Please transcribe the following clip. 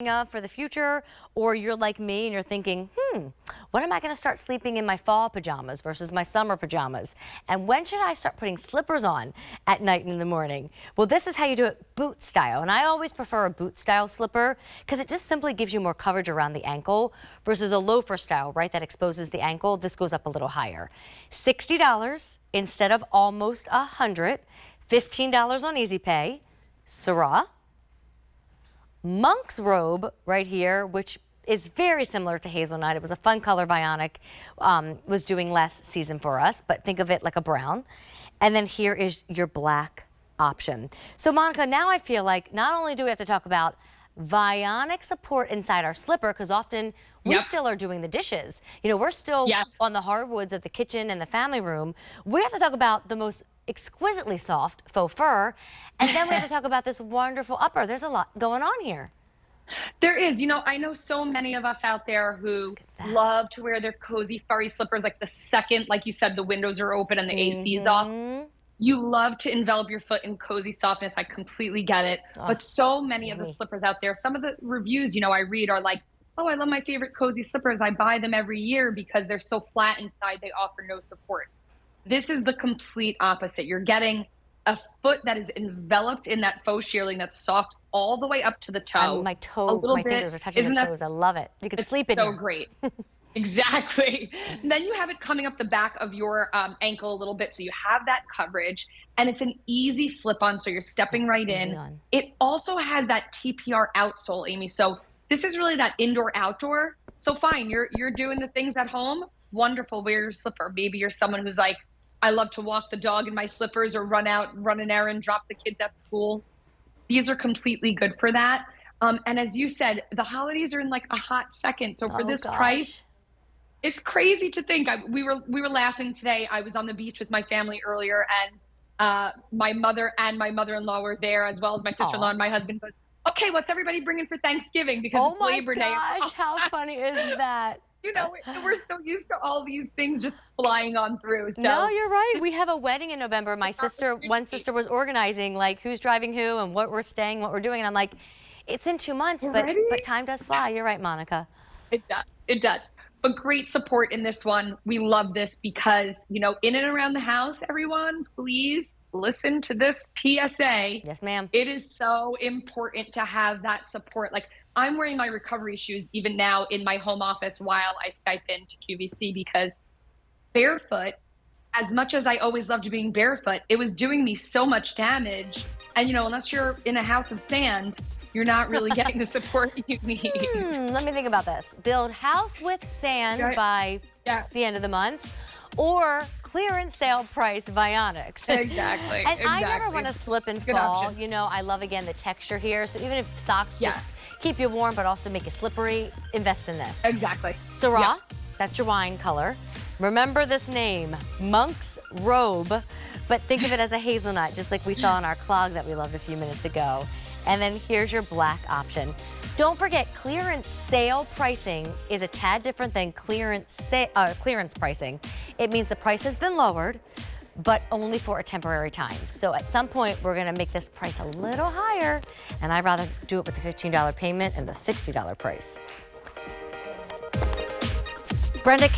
of for the future, or you're like me and you're thinking, when am I going to start sleeping in my fall pajamas versus my summer pajamas? And when should I start putting slippers on at night and in the morning? Well, this is how you do it boot style. And I always prefer a boot style slipper because it just simply gives you more coverage around the ankle versus a loafer style, right? That exposes the ankle. This goes up a little higher. $60 instead of almost $100. $15 on Easy Pay. Sarah. Monk's robe right here, which is very similar to hazelnut. It was a fun color Vionic was doing last season for us, but think of it like a brown. And then here is your black option. So Monica, now I feel like not only do we have to talk about Vionic support inside our slipper, because often we still are doing the dishes. You know, we're still on the hardwoods of the kitchen and the family room. We have to talk about the most exquisitely soft faux fur, and then we have to talk about this wonderful upper. There's a lot going on here. There is. You know, I know so many of us out there who love to wear their cozy furry slippers like the second, like you said, the windows are open and the AC is off. You love to envelop your foot in cozy softness. I completely get it. But so many of the slippers out there, some of the reviews, you know, I read are like, oh, I love my favorite cozy slippers. I buy them every year because they're so flat inside. They offer no support. This is the complete opposite. You're getting a foot that is enveloped in that faux shearling that's soft all the way up to the toe. My fingers are touching the toes. I love it. You can sleep in here. So great. Exactly. And then you have it coming up the back of your ankle a little bit, so you have that coverage, and it's an easy slip-on, so you're stepping right in. It also has that TPR outsole, Amy. So this is really that indoor-outdoor. So fine, you're doing the things at home. Wonderful. Wear your slipper. Maybe you're someone who's like, I love to walk the dog in my slippers or run out, run an errand, drop the kids at school. These are completely good for that. And as you said, the holidays are in like a hot second. So for this price, it's crazy to think. We were laughing today. I was on the beach with my family earlier, and my mother and my mother-in-law were there, as well as my sister-in-law, and my husband goes, okay, what's everybody bringing for Thanksgiving? Because it's Labor Day. Oh my gosh, how funny is that? You know, we're so used to all these things just flying on through. So no, you're right. We have a wedding in November. My sister, one sister was organizing like who's driving who and what we're staying, what we're doing. And I'm like, it's in 2 months, but time does fly. You're right, Monica. It does. It does. But great support in this one. We love this because, you know, in and around the house, everyone, please listen to this PSA. Yes, ma'am. It is so important to have that support. Like, I'm wearing my recovery shoes even now in my home office while I Skype in to QVC, because barefoot, as much as I always loved being barefoot, it was doing me so much damage. And, you know, unless you're in a house of sand, you're not really getting the support you need. Let me think about this. Build house with sand by the end of the month, or clearance sale price Vionics. Exactly. And I never want to slip and fall. You know, I love, again, the texture here. So even if socks just keep you warm but also make you slippery, invest in this. Exactly. Sarah, that's your wine color. Remember this name, Monk's Robe, but think of it as a hazelnut, just like we saw in our clog that we loved a few minutes ago. And then here's your black option. Don't forget, clearance sale pricing is a tad different than clearance pricing. It means the price has been lowered, but only for a temporary time. So at some point, we're gonna make this price a little higher, and I'd rather do it with the $15 payment and the $60 price. Brenda